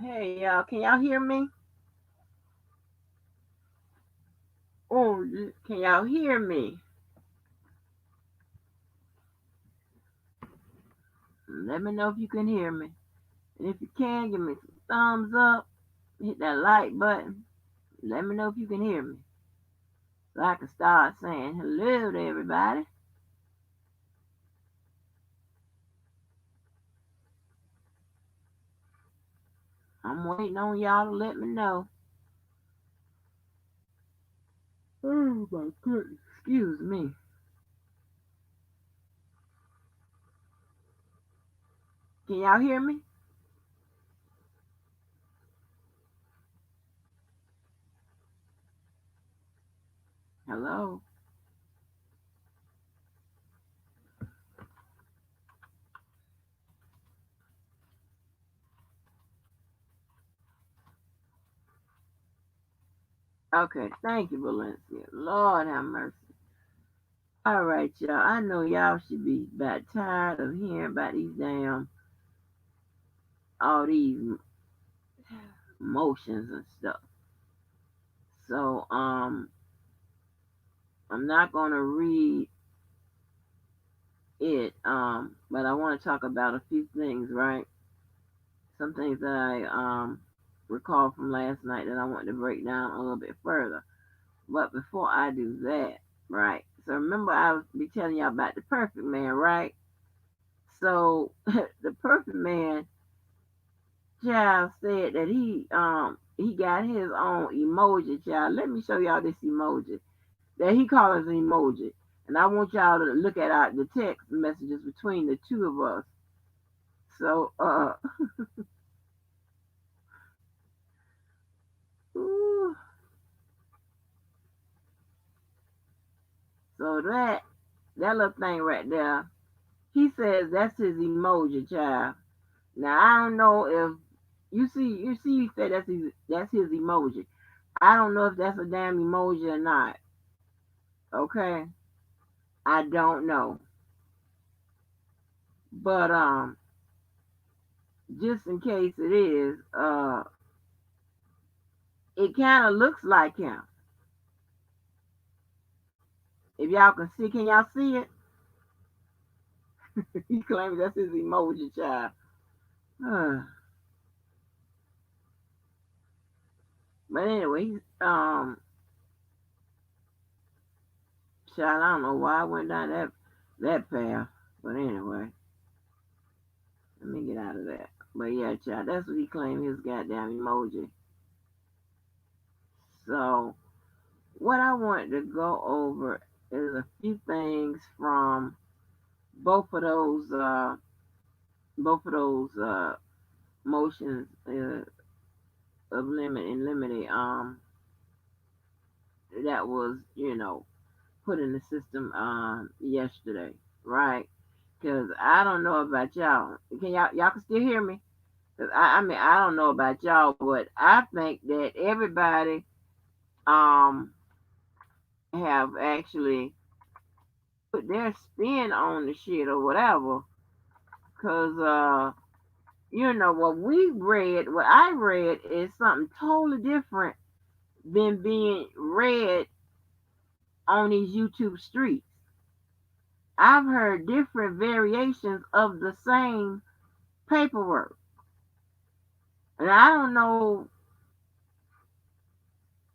Hey y'all, can y'all hear me? Oh, can y'all hear me? Let me know if you can hear me. And if you can, give me some thumbs up. Hit that like button. Let me know if you can hear me. So I can start saying hello to everybody. I'm waiting on y'all to let me know. Oh my goodness. Excuse me. Can y'all hear me? Hello? Okay, thank you, Valencia. Lord have mercy. All right, y'all. I know y'all should be about tired of hearing about these damn, all these motions and stuff. So I'm not gonna read it, but I want to talk about a few things, right? Some things that I recall from last night that I want to break down a little bit further. But before I do that, right? So remember I was be telling y'all about the perfect man, right? So the perfect man child said that he got his own emoji, child. Let me show y'all this emoji that he calls an emoji. And I want y'all to look at the text messages between the two of us. So, ooh, so that little thing right there, he says that's his emoji, child. Now I don't know if you see, he said that's his emoji. I don't know if that's a damn emoji or not. Okay, I don't know, but just in case it is, it kind of looks like him. If y'all can see, can y'all see it? He claims that's his emoji, child. But anyway, child, I don't know why I went down that path. But anyway, let me get out of that. But yeah, child, that's what he claimed his goddamn emoji. So what I wanted to go over is a few things from both of those uh both of those motions of limit and limited that was, put in the system yesterday, right? Because I don't know about y'all. Can y'all can still hear me? Cause I mean I don't know about y'all, but I think that everybody um have actually put their spin on the shit or whatever. Cause what I read is something totally different than being read on these YouTube streets. I've heard different variations of the same paperwork. And I don't know,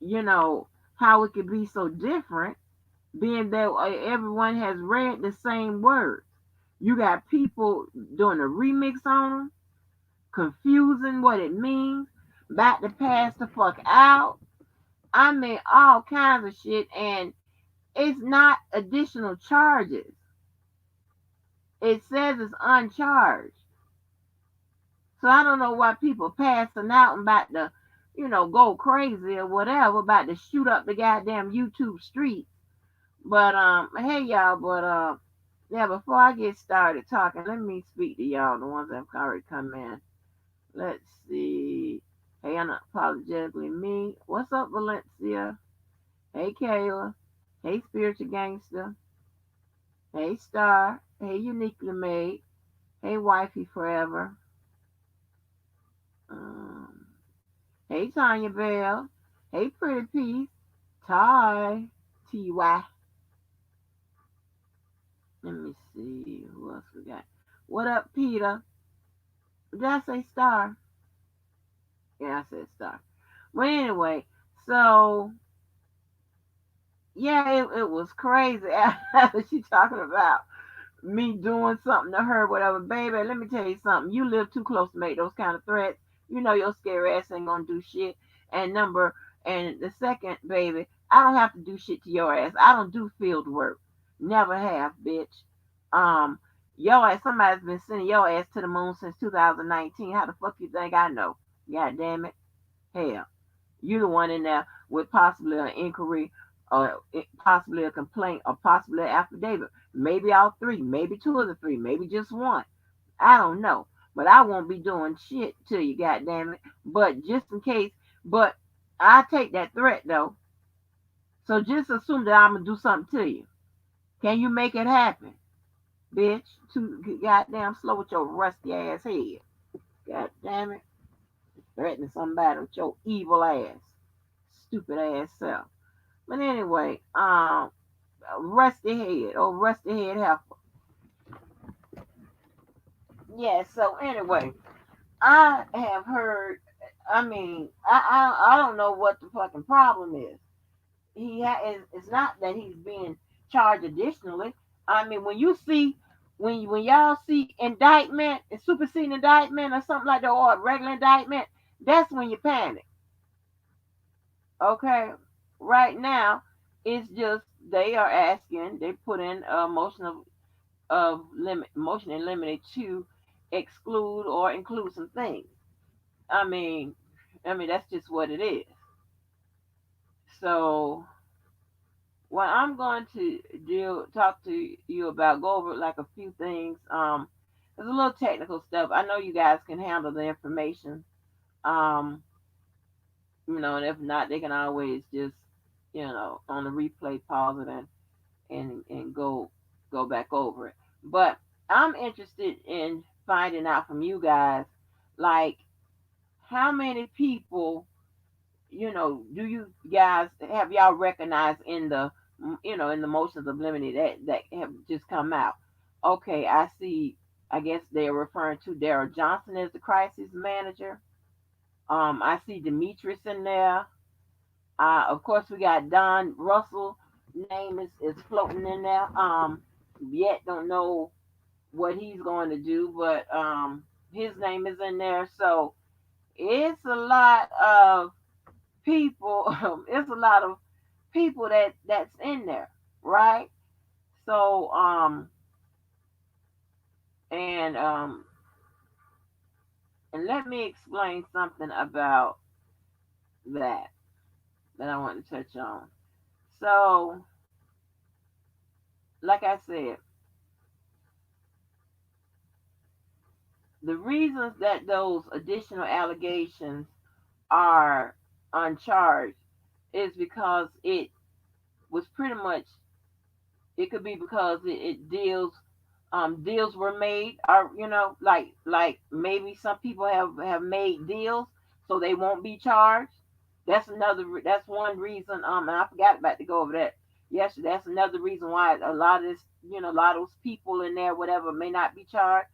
you know, how it could be so different, being that everyone has read the same words. You got people doing a remix on them, confusing what it means, about to pass the fuck out. I mean, all kinds of shit, and it's not additional charges. It says it's uncharged. So I don't know why people passing out and about to, go crazy or whatever, about to shoot up the goddamn YouTube streets. But hey y'all, but yeah, before I get started talking, let me speak to y'all, the ones that have already come in. Let's see. Hey, unapologetically me. What's up, Valencia? Hey, Kayla. Hey, spiritual gangster. Hey, Star. Hey, uniquely made. Hey, wifey forever. Hey, Tanya Bell. Hey, Pretty Peace. Ty. T-Y. Let me see. Who else we got? What up, Peter? Did I say star? Yeah, I said star. Well, anyway, so yeah, it was crazy. She talking about me doing something to her, whatever. Baby, let me tell you something. You live too close to make those kind of threats. You know your scary ass ain't gonna do shit. And the second, baby, I don't have to do shit to your ass. I don't do field work. Never have, bitch. Um, your ass, somebody's been sending your ass to the moon since 2019. How the fuck you think I know? God damn it. Hell. You the one in there with possibly an inquiry or possibly a complaint or possibly an affidavit. Maybe all three, maybe two of the three, maybe just one. I don't know. But I won't be doing shit to you, goddamn it. But just in case, but I take that threat though. So just assume that I'm gonna do something to you. Can you make it happen, bitch? Too goddamn slow with your rusty ass head. God damn it. Threatening somebody with your evil ass. Stupid ass self. But anyway, rusty head, oh rusty head heifer. Yeah. So anyway, I have heard. I mean, I don't know what the fucking problem is. It's not that he's being charged additionally. I mean, when you see when y'all see indictment, a superseding indictment or something like that, or a regular indictment, that's when you panic. Okay, right now it's just they are asking. They put in a motion of limit motion and limited to exclude or include some things. I mean, that's just what it is. So what I'm going to talk to you about, go over like a few things. There's a little technical stuff. I know you guys can handle the information. Um, and if not, they can always just, on the replay, pause it and go back over it. But I'm interested in finding out from you guys, like, how many people, do you guys have y'all recognized in the in the motions of limine that have just come out? Okay, I see. I guess they're referring to Daryl Johnson as the crisis manager. I see Demetrius in there. Of course, we got Don Russell name is floating in there. Yet don't know what he's going to do, but his name is in there. So it's a lot of people. It's a lot of people that's in there, right? So and and let me explain something about that I want to touch on. So, like I said, the reasons that those additional allegations are uncharged is because it was pretty much, it could be because it deals were made, or like maybe some people have made deals so they won't be charged. That's one reason. And I forgot about to go over that yesterday. That's another reason why a lot of this, a lot of those people in there, whatever, may not be charged,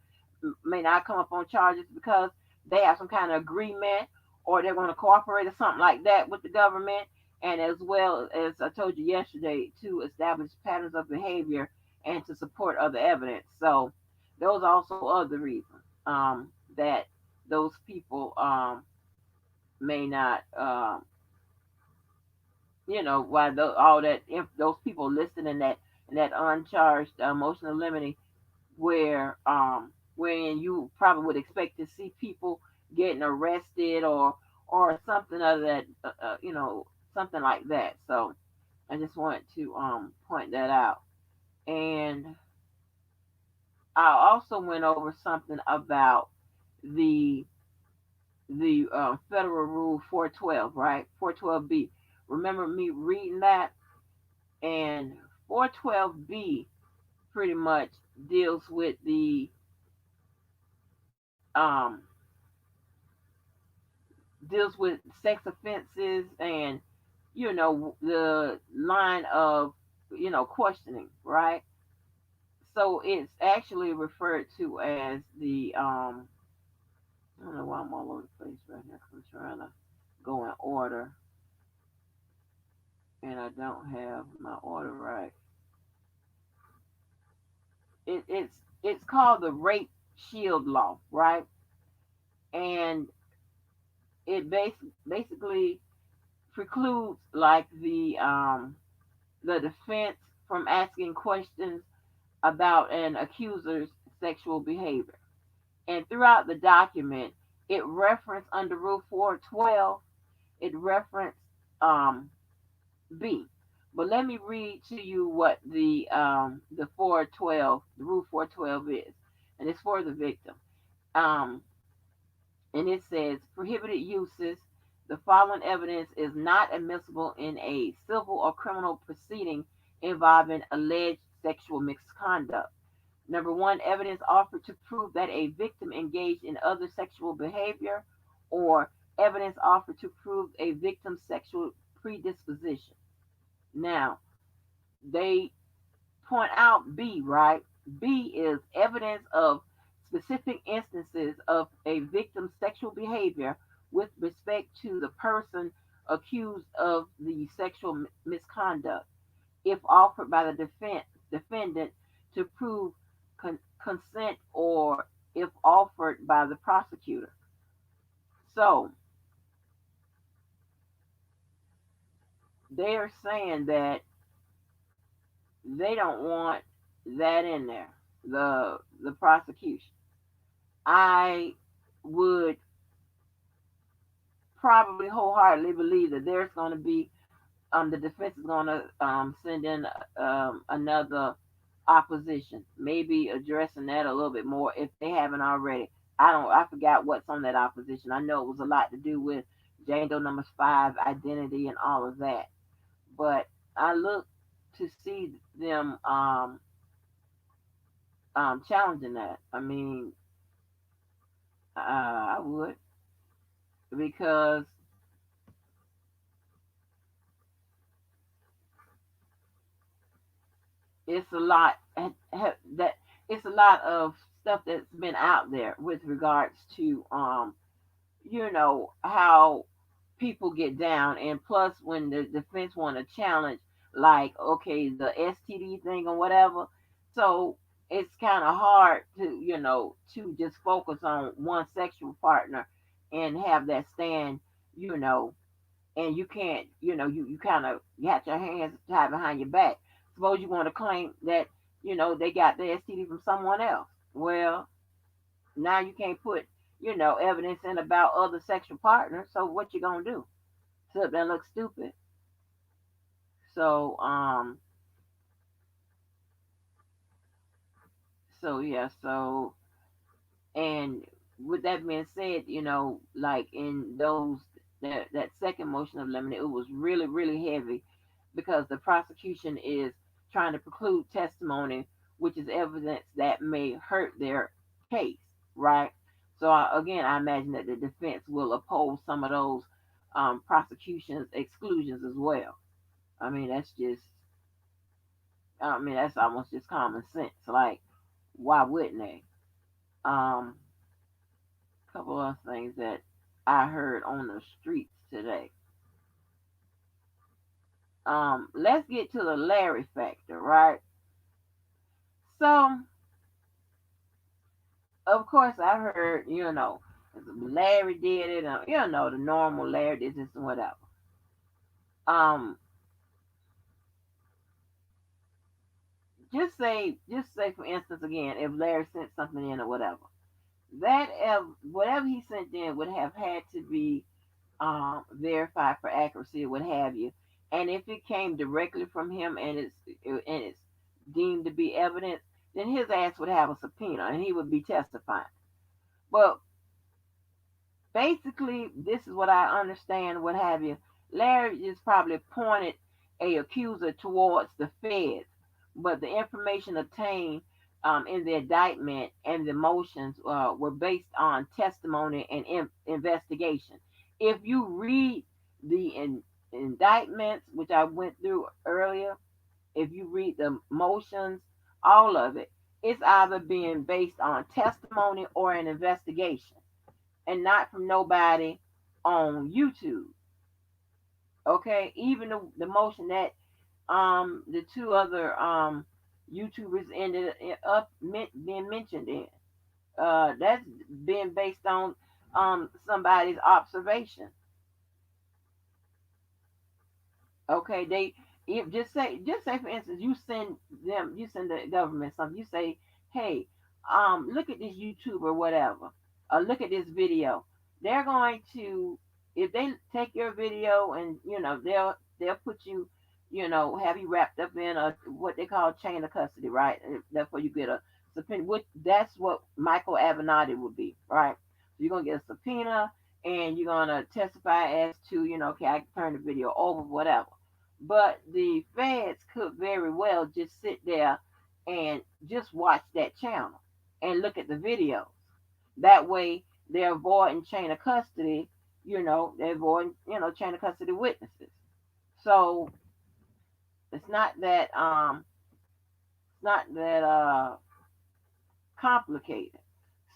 may not come up on charges because they have some kind of agreement, or they're going to cooperate or something like that with the government. And as well as I told you yesterday, to establish patterns of behavior and to support other evidence. So those are also other reasons that those people may not, why all that, if those people listed in that uncharged motion of limine, where wherein you probably would expect to see people getting arrested or something other that something like that. So I just wanted to point that out. And I also went over something about the federal rule 412, right? 412B. Remember me reading that? And 412B pretty much deals with deals with sex offenses and the line of questioning, right? So it's actually referred to as the I don't know why I'm all over the place right now because I'm trying to go in order and I don't have my order right. It's called the rape shield law, right? And it basically precludes like the defense from asking questions about an accuser's sexual behavior. And throughout the document, it referenced under Rule 412, it referenced um, B. But let me read to you what the 412, the Rule 412 is, and it's for the victim. Um, and it says prohibited uses. The following evidence is not admissible in a civil or criminal proceeding involving alleged sexual misconduct. Number one, evidence offered to prove that a victim engaged in other sexual behavior, or evidence offered to prove a victim's sexual predisposition. Now, they point out B, right? B is evidence of specific instances of a victim's sexual behavior with respect to the person accused of the sexual misconduct, if offered by the defendant to prove consent or if offered by the prosecutor. So they're saying that they don't want that in there, the prosecution. I would probably wholeheartedly believe that there's going to be the defense is going to send in another opposition, maybe addressing that a little bit more if they haven't already. I forgot what's on that opposition. I know it was a lot to do with Jane Doe number 5 identity and all of that, but I look to see them challenging that. I mean, I would, because it's a lot that it's a lot of stuff that's been out there with regards to how people get down, and plus when the defense want to challenge, like, okay, the STD thing or whatever. So it's kind of hard to to just focus on one sexual partner and have that stand, you know and you can't, you kind of got your hands tied behind your back. Suppose you want to claim that, they got the STD from someone else. Well, now you can't put, evidence in about other sexual partners. So what you gonna do? So that looks stupid. So yeah, and with that being said, like in that second motion of limine, it was really, really heavy because the prosecution is trying to preclude testimony, which is evidence that may hurt their case, right? So again, I imagine that the defense will oppose some of those prosecution's exclusions as well. I mean, that's almost just common sense. Like, why wouldn't they? Um, Couple of things that I heard on the streets today. Let's get to the Larry factor, right? So, of course, I heard, Larry did it, the normal Larry did this and whatever. Um, just say for instance, again, if Larry sent something in or whatever, that whatever he sent in would have had to be verified for accuracy or what have you. And if it came directly from him and it's deemed to be evidence, then his ass would have a subpoena and he would be testifying. But basically, this is what I understand, what have you. Larry just probably pointed a accuser towards the feds, but the information obtained in the indictment and the motions were based on testimony and investigation. If you read the indictments, which I went through earlier, if you read the motions, all of it, it's either being based on testimony or an investigation, and not from nobody on YouTube. Okay, even the motion that the two other YouTubers ended up being mentioned in, that's being based on somebody's observation. Okay, they, if just say for instance, you send the government something. You say, hey, look at this YouTube or whatever, look at this video. They're going to, if they take your video, and they'll put you, have you wrapped up in a what they call chain of custody, right? Therefore, you get a subpoena. Which that's what Michael Avenatti would be, right? So you're gonna get a subpoena, and you're gonna testify as to, okay, I can turn the video over, whatever. But the feds could very well just sit there and just watch that channel and look at the videos. That way, they're avoiding chain of custody. They're avoiding, chain of custody witnesses. So it's not that complicated.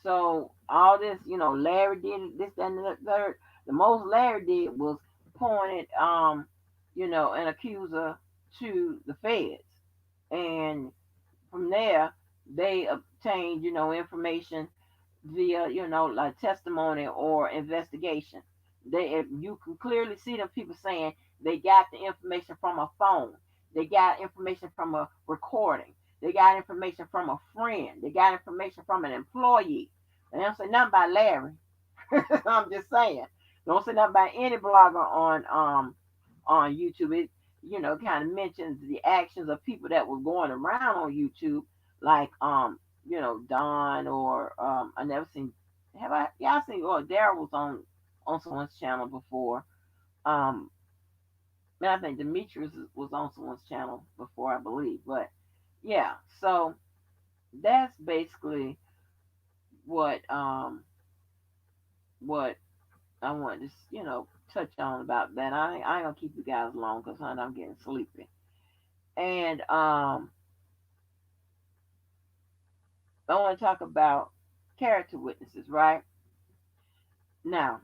So all this, Larry did this, that, and the third. The most Larry did was pointed, an accuser to the feds, and from there they obtained, information via, like testimony or investigation. You can clearly see them people saying they got the information from a phone, they got information from a recording, they got information from a friend, they got information from an employee. They don't say nothing about Larry. I'm just saying. Don't say nothing about any blogger on YouTube. It, kind of mentions the actions of people that were going around on YouTube, like Don, or I never seen, have I, yeah, I seen, or Daryl was on someone's channel before. Um and I think Demetrius was on someone's channel before, I believe. But yeah, so that's basically what what I wanted to touch on about that. I ain't gonna keep you guys long because I'm getting sleepy. And I want to talk about character witnesses, right? Now,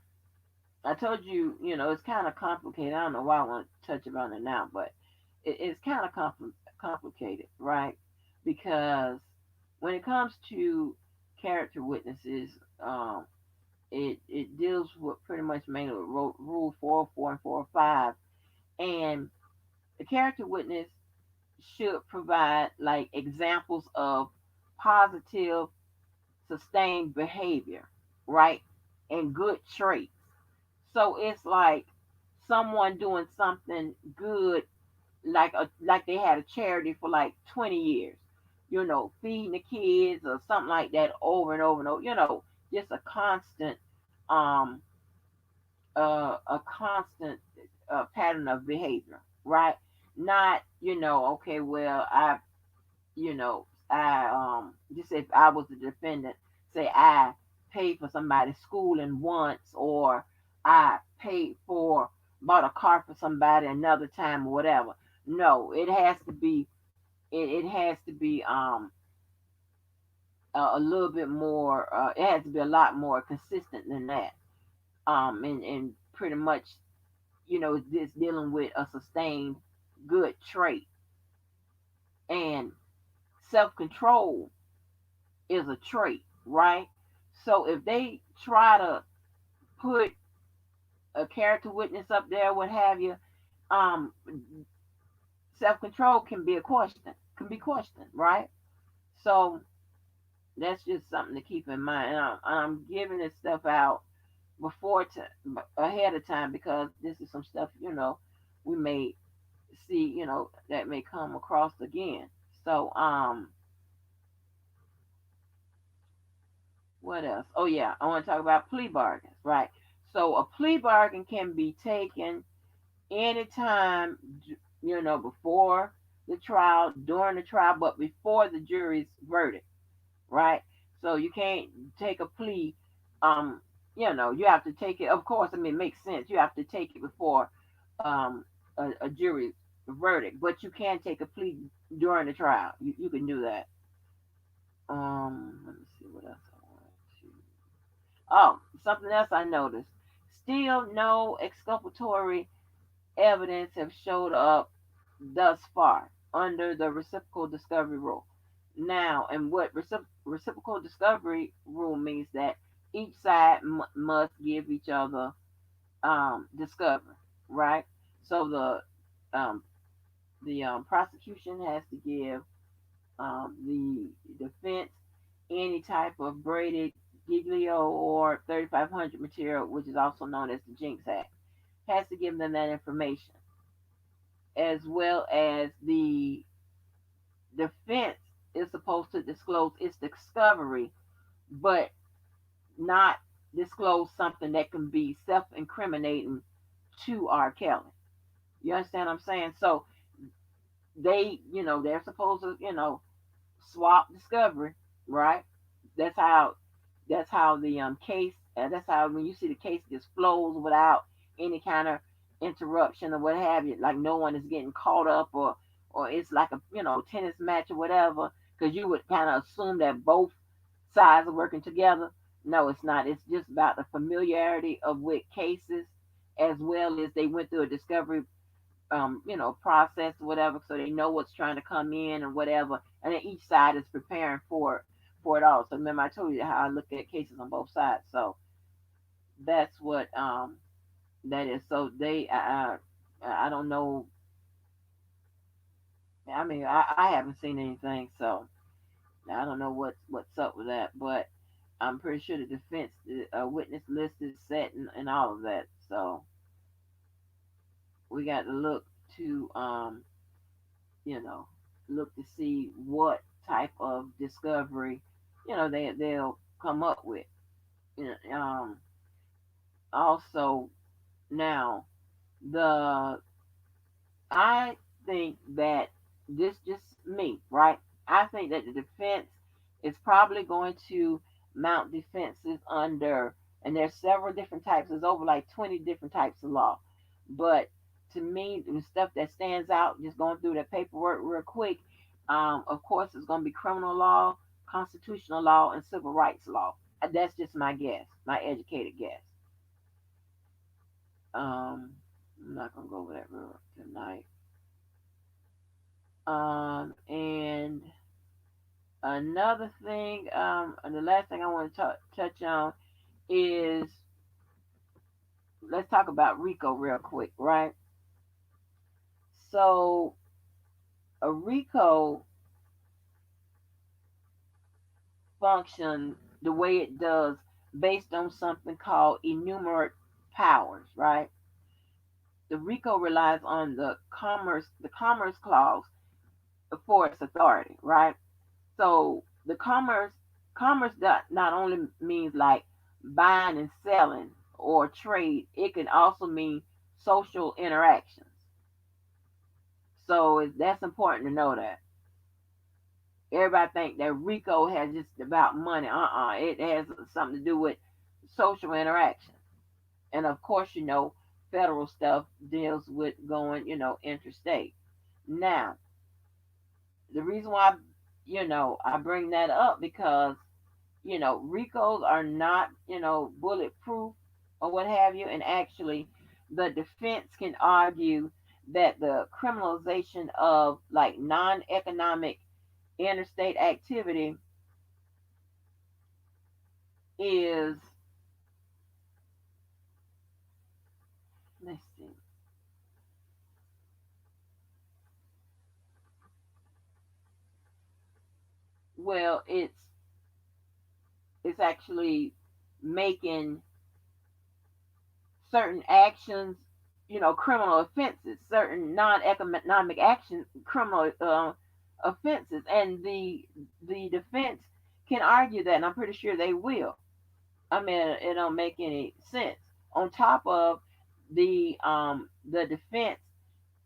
I told you, it's kind of complicated. I don't know why I want to touch about it now, but it's kind of complicated, right? Because when it comes to character witnesses, it deals with pretty much mainly with Rule 404 and 405. And the character witness should provide like examples of positive, sustained behavior, right? And good traits. So it's like someone doing something good, like they had a charity for like 20 years, feeding the kids or something like that over and over and over, just um a constant pattern of behavior, right? Not, okay, well, I just if I was the defendant, say I paid for somebody's schooling once, or I paid for bought a car for somebody another time, or whatever. No, it has to be, it has to be a little bit more, it has to be a lot more consistent than that. And pretty much, this dealing with a sustained good trait. And self-control is a trait, right? So if they try to put a character witness up there, what have you, um, self-control can be questioned, right? So that's just something to keep in mind. And I'm giving this stuff out before ahead of time, because this is some stuff, we may see, that may come across again. So what else? Oh yeah, I want to talk about plea bargains, right? So a plea bargain can be taken anytime, before the trial, during the trial, but before the jury's verdict, right? So you can't take a plea um You have to take it. Of course, I mean, it makes sense. You have to take it before um, a jury verdict, but you can take a plea during the trial. You can do that. Let me see what else I want to. Oh, something else I noticed. Still, no exculpatory evidence have showed up thus far under the reciprocal discovery rule. Now, and what reciprocal discovery rule means that each side must give each other discovery, right? So um, the prosecution has to give the defense any type of braided giglio or 3500 material, which is also known as the Jinx Act, has to give them that information, as well as the defense is supposed to disclose its discovery, but not disclose something that can be self-incriminating to R. Kelly. You understand what I'm saying? So they're supposed to, swap discovery, right? That's how the case. That's how when you see the case just flows without any kind of interruption or what have you. Like no one is getting caught up, or it's like a tennis match or whatever. Because you would kind of assume that both sides are working together. No, it's not. It's just about the familiarity of with cases, as well as they went through a discovery process or whatever, so they know what's trying to come in and whatever, and then each side is preparing for it all. So remember, I told you how I look at cases on both sides. So that's what that is. So I don't know. I mean, I haven't seen anything, so I don't know what's up with that, but I'm pretty sure the defense witness list is set and all of that. So we got to look to you know, look to see what type of discovery, they'll come up with. Also, now the I think that this just me, right? I think that the defense is probably going to mount defenses under, and there's several different types. There's over like 20 different types of law, but to me, the stuff that stands out, just going through that paperwork real quick, of course, it's going to be criminal law, constitutional law, and civil rights law. That's just my guess, my educated guess. I'm not gonna go over that real tonight. And another thing, and the last thing I want to touch on is, let's talk about RICO real quick, right? So a RICO function the way it does based on something called enumerate powers, right? The RICO relies on the commerce clause for its authority, right? So the commerce not only means like buying and selling or trade, it can also mean social interactions. So that's important to know that. Everybody think that RICO has just about money. It has something to do with social interaction. And of course, federal stuff deals with going, interstate. Now, the reason why, I bring that up because RICOs are not, bulletproof or what have you. And actually, the defense can argue that the criminalization of like non economic interstate activity is, let's see, well, it's actually making certain actions, criminal offenses, certain non-economic action, criminal offenses, and the defense can argue that, and I'm pretty sure they will. I mean, it don't make any sense. On top of the defense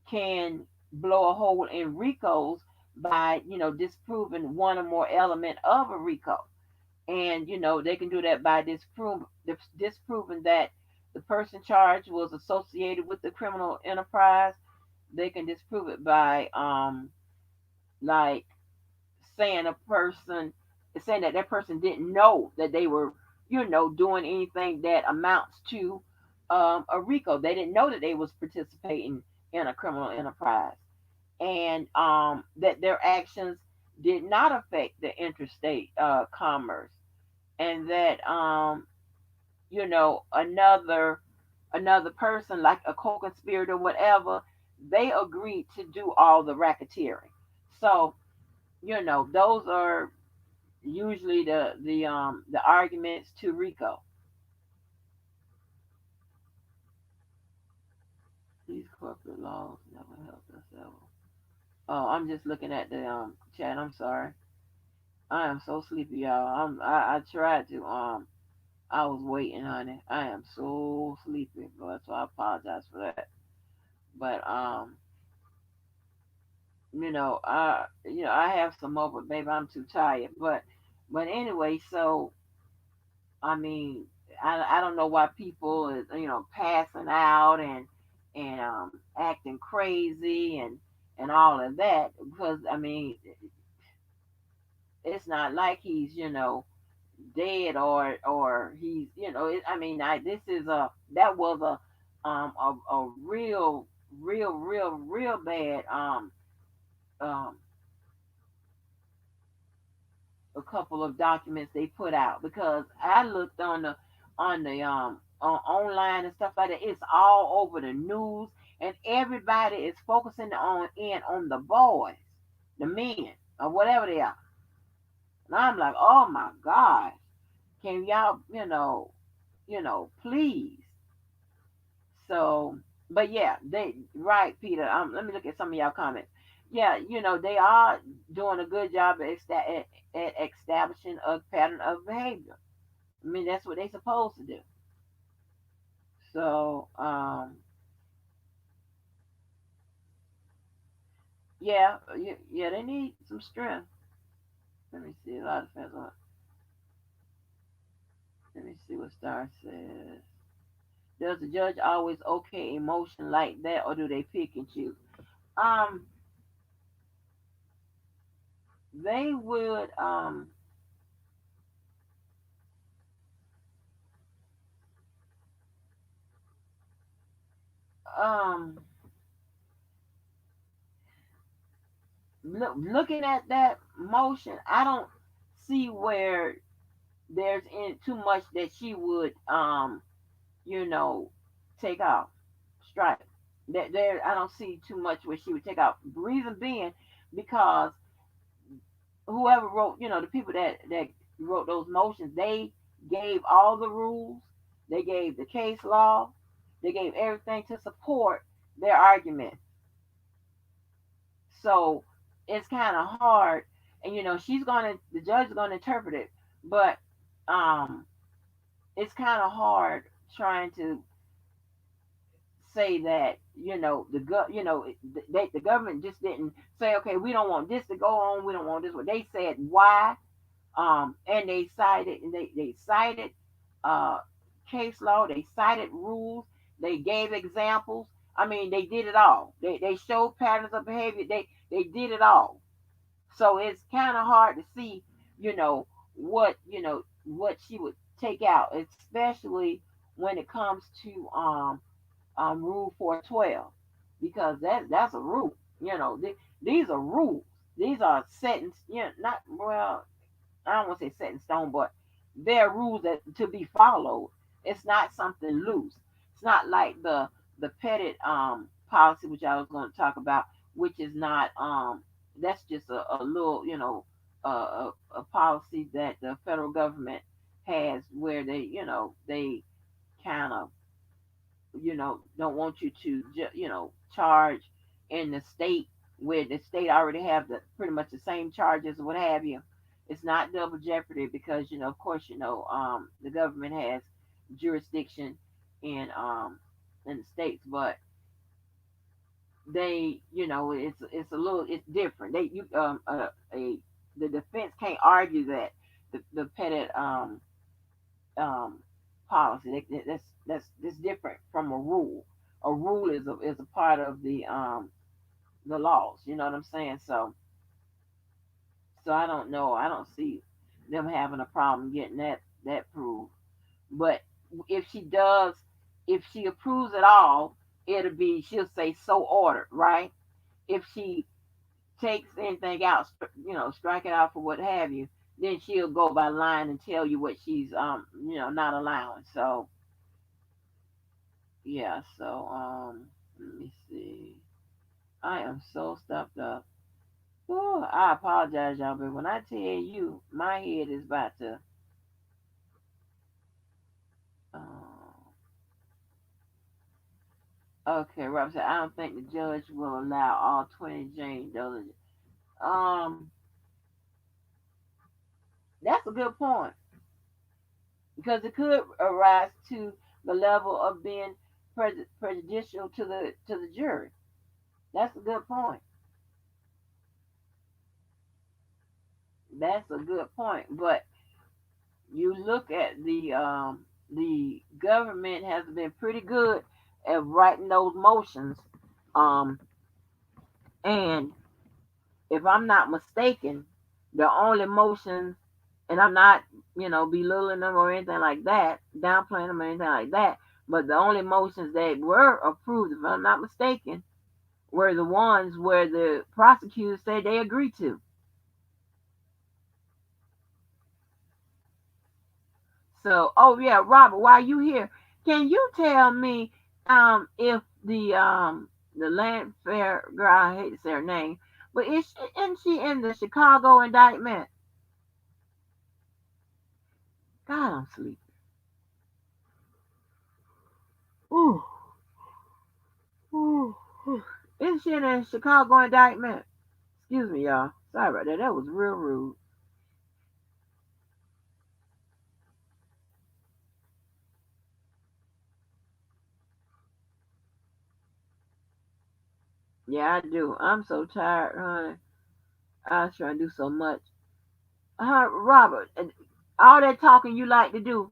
can blow a hole in RICOs by disproving one or more element of a RICO. And they can do that by disproving that the person charged was associated with the criminal enterprise. They can disprove it by like saying a person saying that that person didn't know that they were doing anything that amounts to a RICO. They didn't know that they was participating in a criminal enterprise, and that their actions did not affect the interstate commerce, and that another person like a co-conspirator, whatever, they agreed to do all the racketeering. So those are usually the arguments to RICO. These corporate laws never helped us ever. Oh, I'm just looking at the chat. I'm sorry. I am so sleepy, y'all. I tried to I was waiting, honey. I am so sleepy, but so I apologize for that. But I have some more, but baby, I'm too tired. But anyway, so I mean, I don't know why people is passing out and acting crazy and all of that, because I mean it's not like he's dead or he's I mean this is a that was a real bad um a couple of documents they put out, because I looked on online and stuff like that. It's all over the news, and everybody is focusing on the boys, the men, or whatever they are. And I'm like, oh my gosh, can y'all please? So, but yeah, they right, Peter. Let me look at some of y'all comments. Yeah, they are doing a good job at establishing a pattern of behavior. I mean, that's what they're supposed to do. So, yeah, yeah, they need some strength. Let me see. A lot of fans on. Let me see what Star says. Does the judge always okay emotion like that, or do they pick and choose? Um, they would um looking at that motion, I don't see where there's in too much that she would you know take off, strike. That there I don't see too much where she would take off. Reason being because whoever wrote, the people that wrote those motions, they gave all the rules, they gave the case law, they gave everything to support their argument. So it's kind of hard, and the judge is gonna interpret it, but um, it's kind of hard trying to say that the government just didn't say, okay, we don't want this to go on, we don't want this. They said why, and they cited uh, case law, they cited rules, they gave examples. I mean, they did it all. They showed patterns of behavior. They did it all. So it's kind of hard to see, what she would take out, especially when it comes to Rule 412, because that's a rule. These are rules. These are set in, not well. I don't want to say set in stone, but they're rules that to be followed. It's not something loose. It's not like the pettit policy, which I was going to talk about, which is not that's just a little a policy that the federal government has, where they kind of don't want you to charge in the state, where the state already have the pretty much the same charges or what have you. It's not double jeopardy, because of course the government has jurisdiction in the states, but they it's a little it's different. They you a the defense can't argue that the petty um policy. That's different from a rule. A rule is a part of the laws. You know what I'm saying? So I don't know. I don't see them having a problem getting that proved. But if she does, if she approves it all, it'll be, she'll say so ordered, right? If she takes anything out, strike it out for what have you, then she'll go by line and tell you what she's not allowing. So yeah, so let me see. I am so stuffed up. Whew, I apologize, y'all, but when I tell you, my head is about to. Uh, okay, Rob said, I don't think the judge will allow all 20 Jane Doe. Um, that's a good point because it could arise to the level of being prejudicial to the jury. That's a good point. That's a good point. But you look at the government has been pretty good at writing those motions. Um, and if I'm not mistaken, the only motions, and I'm not, belittling them or anything like that, downplaying them or anything like that, but the only motions that were approved, if I'm not mistaken, were the ones where the prosecutors said they agreed to. So, oh yeah, Robert, while you here, can you tell me if the land fair girl, I hate to say her name, but isn't she in the Chicago indictment? God, I'm sleepy. Ooh, ooh, ooh. Isn't she in the Chicago indictment? Excuse me, y'all. Sorry about that. That was real rude. Yeah, I do. I'm so tired, honey. I was trying to do so much. Robert, all that talking you like to do,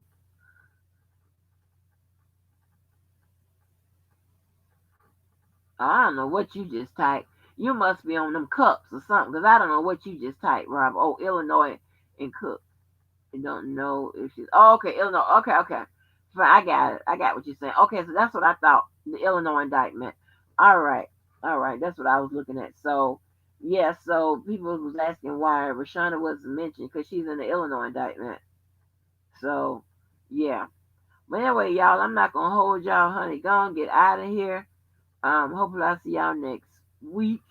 I don't know what you just typed. You must be on them cups or something, because I don't know what you just typed, Robert. Oh, Illinois and Cook. You don't know if she's. Oh, okay, Illinois. Okay, okay. Fine, I got it. I got what you're saying. Okay, so that's what I thought. The Illinois indictment. All right. All right. That's what I was looking at. So, yeah, so people was asking why Rashana wasn't mentioned because she's in the Illinois indictment. So, yeah. But anyway, y'all, I'm not going to hold y'all, honey. Go and get out of here. Hopefully I'll see y'all next week.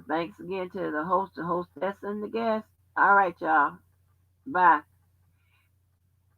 Thanks again to the host, the hostess, and the guest. All right, y'all. Bye.